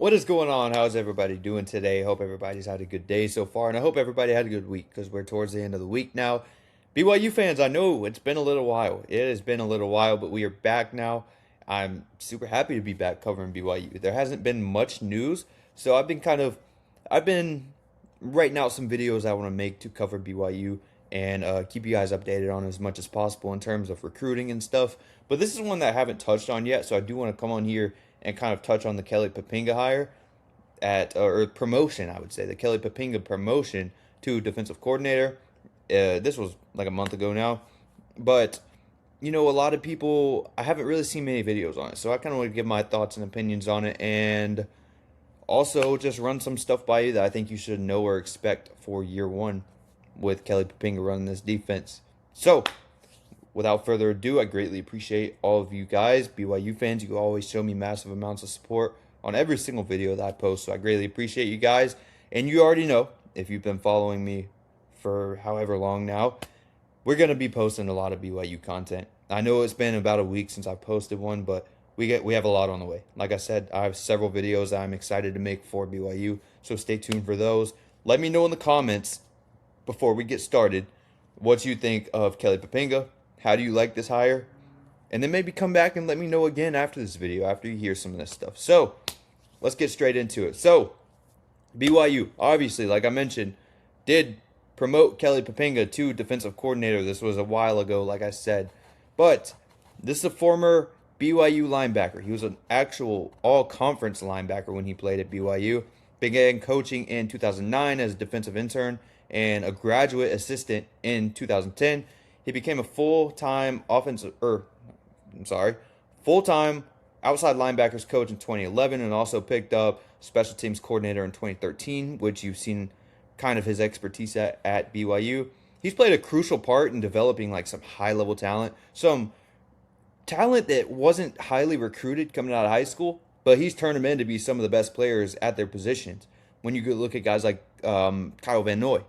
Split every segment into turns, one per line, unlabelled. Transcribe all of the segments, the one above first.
What is going on? How's everybody doing today? Hope everybody's had a good day so far, and I hope everybody had a good week because we're towards the end of the week now. BYU fans, I know it's been a little while. It has been a little while, but we are back now. I'm super happy to be back covering BYU. There hasn't been much news, so I've been writing out some videos I want to make to cover BYU and keep you guys updated on as much as possible in terms of recruiting and stuff. But this is one that I haven't touched on yet, so I do want to come on here and kind of touch on the Kelly Poppinga hire or promotion, I would say, the Kelly Poppinga promotion to defensive coordinator. This was like a month ago now, but a lot of people, I haven't really seen many videos on it, so I kind of want to give my thoughts and opinions on it, and also just run some stuff by you that I think you should know or expect for year one with Kelly Poppinga running this defense. So, without further ado, I greatly appreciate all of you guys, BYU fans. You always show me massive amounts of support on every single video that I post, so I greatly appreciate you guys. And you already know, if you've been following me for however long now, we're going to be posting a lot of BYU content. I know it's been about a week since I posted one, but we have a lot on the way. Like I said, I have several videos that I'm excited to make for BYU, so stay tuned for those. Let me know in the comments before we get started what you think of Kelly Poppinga. How do you like this hire? And then maybe come back and let me know again after this video, after you hear some of this stuff. So, let's get straight into it. So, BYU, obviously, like I mentioned, did promote Kelly Poppinga to defensive coordinator. This was a while ago, like I said. But this is a former BYU linebacker. He was an actual all-conference linebacker when he played at BYU. Began coaching in 2009 as a defensive intern and a graduate assistant in 2010. He became a full-time full-time outside linebackers coach in 2011 and also picked up special teams coordinator in 2013, which you've seen kind of his expertise at BYU. He's played a crucial part in developing like some high-level talent, some talent that wasn't highly recruited coming out of high school, but he's turned them in to be some of the best players at their positions. When you look at guys like Kyle Van Noy,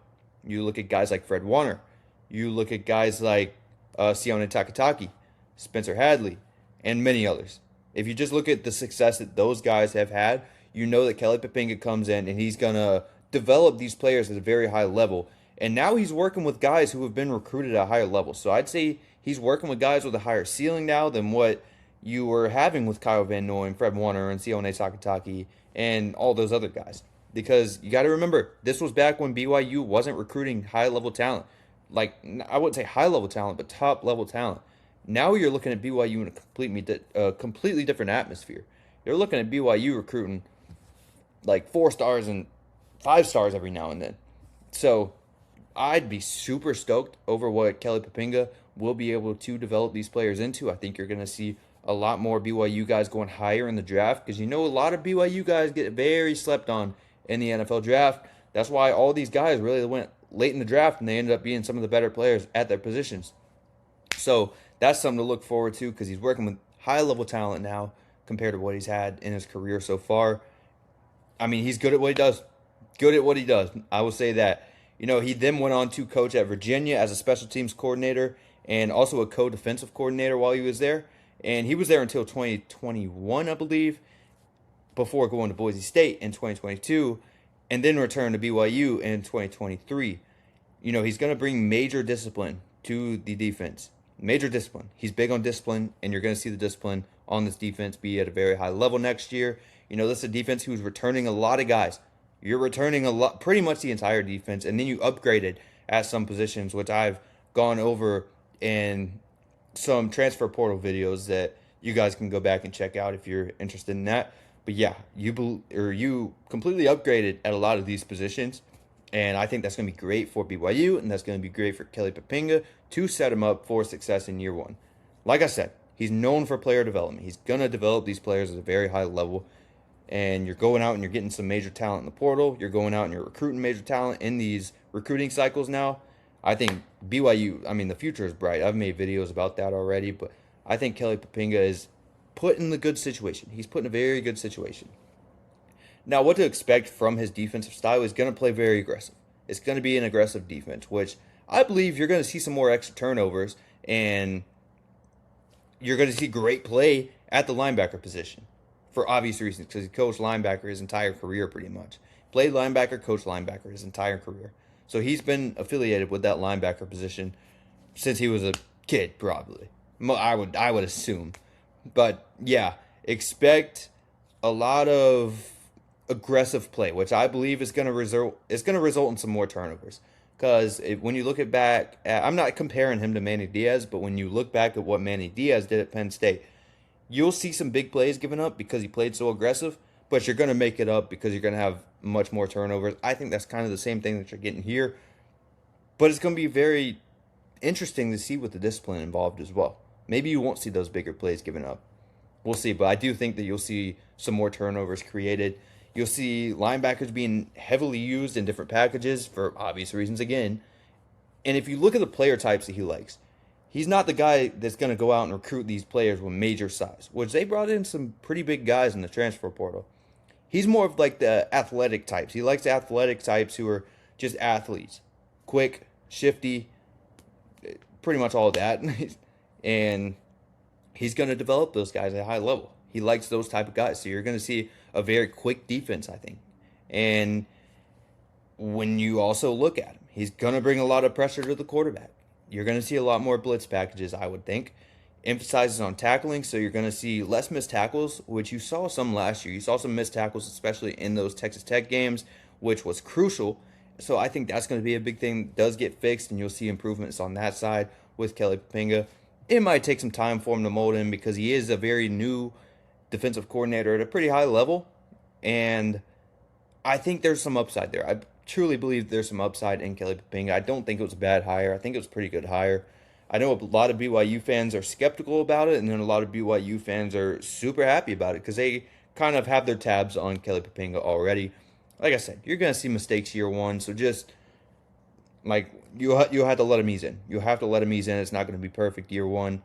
you look at guys like Fred Warner, you look at guys like Sione Takataki, Spencer Hadley, and many others. If you just look at the success that those guys have had, you know that Kelly Poppinga comes in and he's going to develop these players at a very high level. And now he's working with guys who have been recruited at a higher level. So I'd say he's working with guys with a higher ceiling now than what you were having with Kyle Van Noy and Fred Warner and Sione Takataki and all those other guys. Because you got to remember, this was back when BYU wasn't recruiting high-level talent. Like, I wouldn't say high-level talent, but top-level talent. Now you're looking at BYU in a completely different atmosphere. You're looking at BYU recruiting like 4 stars and 5 stars every now and then. So I'd be super stoked over what Kelly Poppinga will be able to develop these players into. I think you're going to see a lot more BYU guys going higher in the draft because a lot of BYU guys get very slept on in the NFL draft. That's why all these guys really went late in the draft and they ended up being some of the better players at their positions. So that's something to look forward to because he's working with high-level talent now compared to what he's had in his career so far. I mean, he's good at what he does. Good at what he does. I will say that. He then went on to coach at Virginia as a special teams coordinator and also a co-defensive coordinator while he was there. And he was there until 2021, I believe, before going to Boise State in 2022 and then returned to BYU in 2023. He's going to bring major discipline to the defense. Major discipline. He's big on discipline, and you're going to see the discipline on this defense be at a very high level next year. This is a defense who's returning a lot of guys. You're returning pretty much the entire defense, and then you upgraded at some positions, which I've gone over in some transfer portal videos that you guys can go back and check out if you're interested in that. But yeah, you completely upgraded at a lot of these positions, and I think that's going to be great for BYU, and that's going to be great for Kelly Poppinga to set him up for success in year one. Like I said, he's known for player development. He's going to develop these players at a very high level, and you're going out and you're getting some major talent in the portal. You're going out and you're recruiting major talent in these recruiting cycles now. I think BYU, the future is bright. I've made videos about that already, but I think Kelly Poppinga is put in the good situation. He's put in a very good situation. Now, what to expect from his defensive style is going to play very aggressive. It's going to be an aggressive defense, which I believe you're going to see some more extra turnovers, and you're going to see great play at the linebacker position. for obvious reasons because he coached linebacker his entire career pretty much. Played linebacker, coached linebacker his entire career. So he's been affiliated with that linebacker position since he was a kid, probably. I would assume. But yeah, expect a lot of aggressive play, which I believe is going to result in some more turnovers. Because when you look I'm not comparing him to Manny Diaz, but when you look back at what Manny Diaz did at Penn State, you'll see some big plays given up because he played so aggressive, but you're going to make it up because you're going to have much more turnovers. I think that's kind of the same thing that you're getting here, but it's going to be very interesting to see with the discipline involved as well. Maybe you won't see those bigger plays given up. We'll see, but I do think that you'll see some more turnovers created. You'll see linebackers being heavily used in different packages for obvious reasons again. And if you look at the player types that he likes, he's not the guy that's going to go out and recruit these players with major size, which they brought in some pretty big guys in the transfer portal. He's more of like the athletic types. He likes the athletic types who are just athletes. Quick, shifty, pretty much all of that. And he's going to develop those guys at a high level. He likes those type of guys. So you're going to see a very quick defense, I think. And when you also look at him, he's going to bring a lot of pressure to the quarterback. You're going to see a lot more blitz packages, I would think. Emphasizes on tackling, so you're going to see less missed tackles, which you saw some last year. You saw some missed tackles, especially in those Texas Tech games, which was crucial. So I think that's going to be a big thing. It does get fixed, and you'll see improvements on that side with Kelly Poppinga. It might take some time for him to mold in because he is a very new defensive coordinator at a pretty high level, and I think there's some upside there. I truly believe there's some upside in Kelly Poppinga. I don't think it was a bad hire. I think it was a pretty good hire. I know a lot of BYU fans are skeptical about it, and then a lot of BYU fans are super happy about it because they kind of have their tabs on Kelly Poppinga already. Like I said, you're going to see mistakes year one, so just like you have to let him ease in. You have to let him ease in. It's not going to be perfect year one.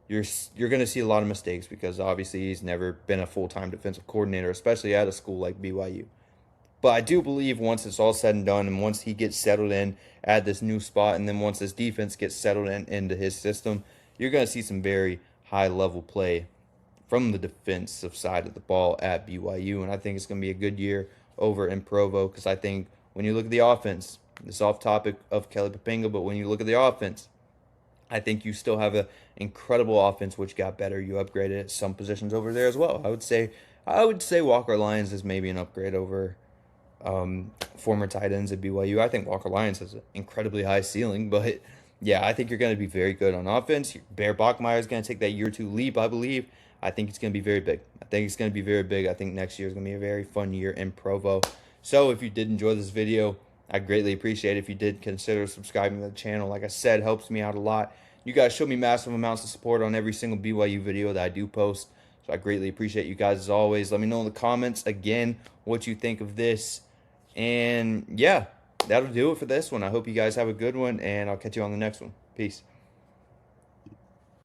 You're going to see a lot of mistakes because obviously he's never been a full-time defensive coordinator, especially at a school like BYU. But I do believe once it's all said and done and once he gets settled in at this new spot and then once this defense gets settled into his system, you're going to see some very high-level play from the defensive side of the ball at BYU. And I think it's going to be a good year over in Provo because I think when you look at the offense, it's off topic of Kelly Poppinga, but when you look at the offense, I think you still have an incredible offense which got better. You upgraded at some positions over there as well. I would say Walker Lyons is maybe an upgrade over former tight ends at BYU. I think Walker Lyons has an incredibly high ceiling, but yeah, I think you're going to be very good on offense. Bear Bachmeier is going to take that year two leap, I believe. I think it's going to be very big. I think next year is going to be a very fun year in Provo. So if you did enjoy this video, I greatly appreciate it if you did consider subscribing to the channel. Like I said, helps me out a lot. You guys show me massive amounts of support on every single BYU video that I do post. So I greatly appreciate you guys as always. Let me know in the comments, again, what you think of this. And yeah, that'll do it for this one. I hope you guys have a good one, and I'll catch you on the next one. Peace.